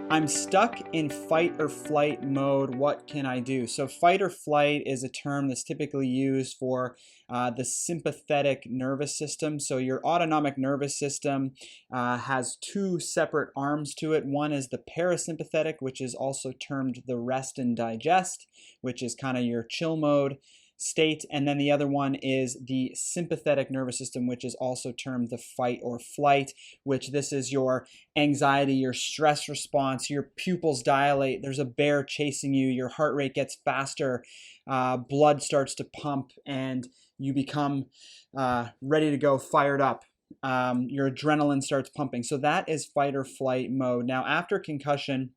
I'm stuck in fight or flight mode. What can I do? So, fight or flight is a term that's typically used for the sympathetic nervous system. So, your autonomic nervous system has two separate arms to it. One is the parasympathetic, which is also termed the rest and digest, which is kind of your chill mode state. And then the other one is the sympathetic nervous system, which is also termed the fight or flight, which this is your anxiety, your stress response, your pupils dilate, there's a bear chasing you, your heart rate gets faster, blood starts to pump, and you become ready to go, fired up. Your adrenaline starts pumping. So that is fight or flight mode. Now, after concussion,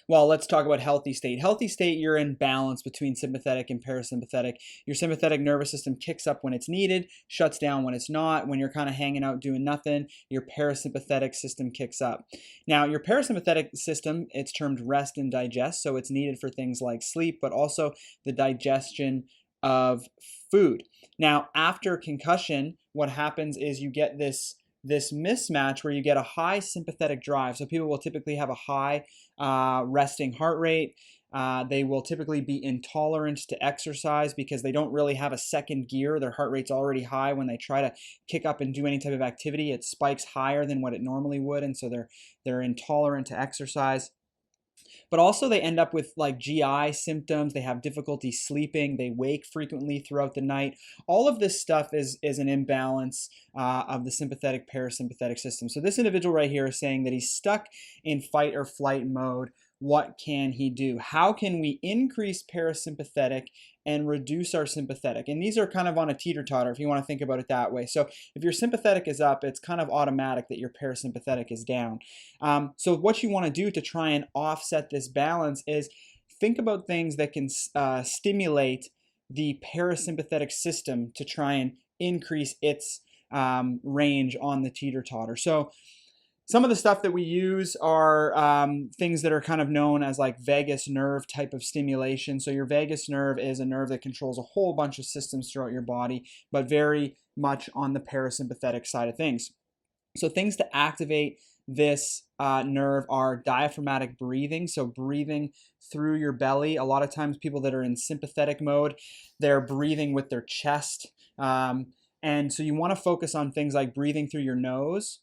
well, let's talk about healthy state. Healthy state, you're in balance between sympathetic and parasympathetic. Your sympathetic nervous system kicks up when it's needed, shuts down when it's not. When you're kind of hanging out doing nothing, your parasympathetic system kicks up. Now, your parasympathetic system, it's termed rest and digest, so it's needed for things like sleep, but also the digestion of food. Now, after concussion, what happens is you get this mismatch where you get a high sympathetic drive. So people will typically have a high resting heart rate. They will typically be intolerant to exercise because they don't really have a second gear. Their heart rate's already high. When they try to kick up and do any type of activity, it spikes higher than what it normally would, and so they're intolerant to exercise. But also they end up with like GI symptoms. They have difficulty sleeping. They wake frequently throughout the night. All of this stuff is an imbalance of the sympathetic parasympathetic system. So this individual right here is saying that he's stuck in fight or flight mode. What can he do? How can we increase parasympathetic and reduce our sympathetic? And these are kind of on a teeter-totter if you want to think about it that way. So if your sympathetic is up, it's kind of automatic that your parasympathetic is down. So what you want to do to try and offset this balance is think about things that can stimulate the parasympathetic system to try and increase its range on the teeter-totter. So some of the stuff that we use are things that are kind of known as like vagus nerve type of stimulation. So your vagus nerve is a nerve that controls a whole bunch of systems throughout your body, but very much on the parasympathetic side of things. So things to activate this nerve are diaphragmatic breathing. So breathing through your belly. A lot of times people that are in sympathetic mode, they're breathing with their chest. And so you want to focus on things like breathing through your nose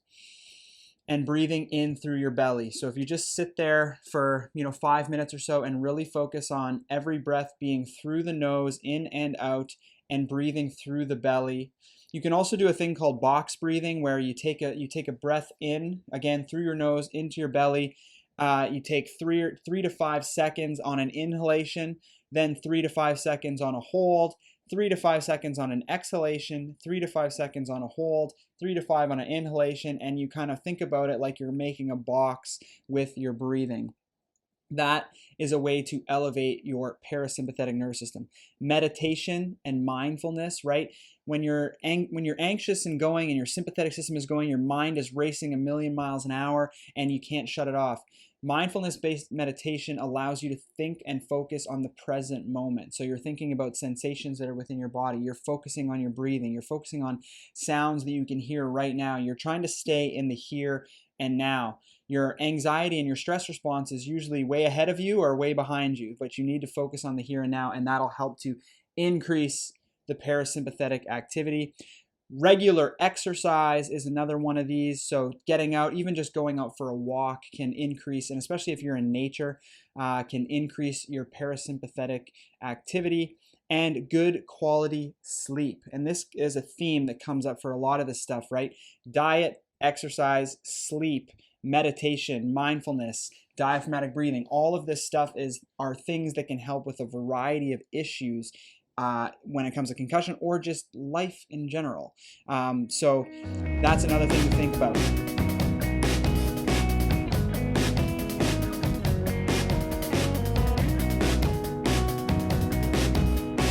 and breathing in through your belly. So if you just sit there for 5 minutes or so and really focus on every breath being through the nose, in and out, and breathing through the belly. You can also do a thing called box breathing where you take a breath in, again, through your nose, into your belly. You take 3 to 5 seconds on an inhalation, then 3 to 5 seconds on a hold, 3 to 5 seconds on an exhalation, 3 to 5 seconds on a hold, 3 to 5 on an inhalation, and you kind of think about it like you're making a box with your breathing. That is a way to elevate your parasympathetic nervous system. Meditation and mindfulness, right? When you're anxious and going and your sympathetic system is going, your mind is racing a million miles an hour and you can't shut it off. Mindfulness-based meditation allows you to think and focus on the present moment. So you're thinking about sensations that are within your body. You're focusing on your breathing. You're focusing on sounds that you can hear right now. You're trying to stay in the here and now. Your anxiety and your stress response is usually way ahead of you or way behind you, but you need to focus on the here and now, and that'll help to increase the parasympathetic activity. Regular exercise is another one of these. So getting out, even just going out for a walk can increase, and especially if you're in nature, can increase your parasympathetic activity. And good quality sleep. And this is a theme that comes up for a lot of this stuff, right? Diet, exercise, sleep, meditation, mindfulness, diaphragmatic breathing. All of this stuff are things that can help with a variety of issues when it comes to concussion or just life in general. So that's another thing to think about.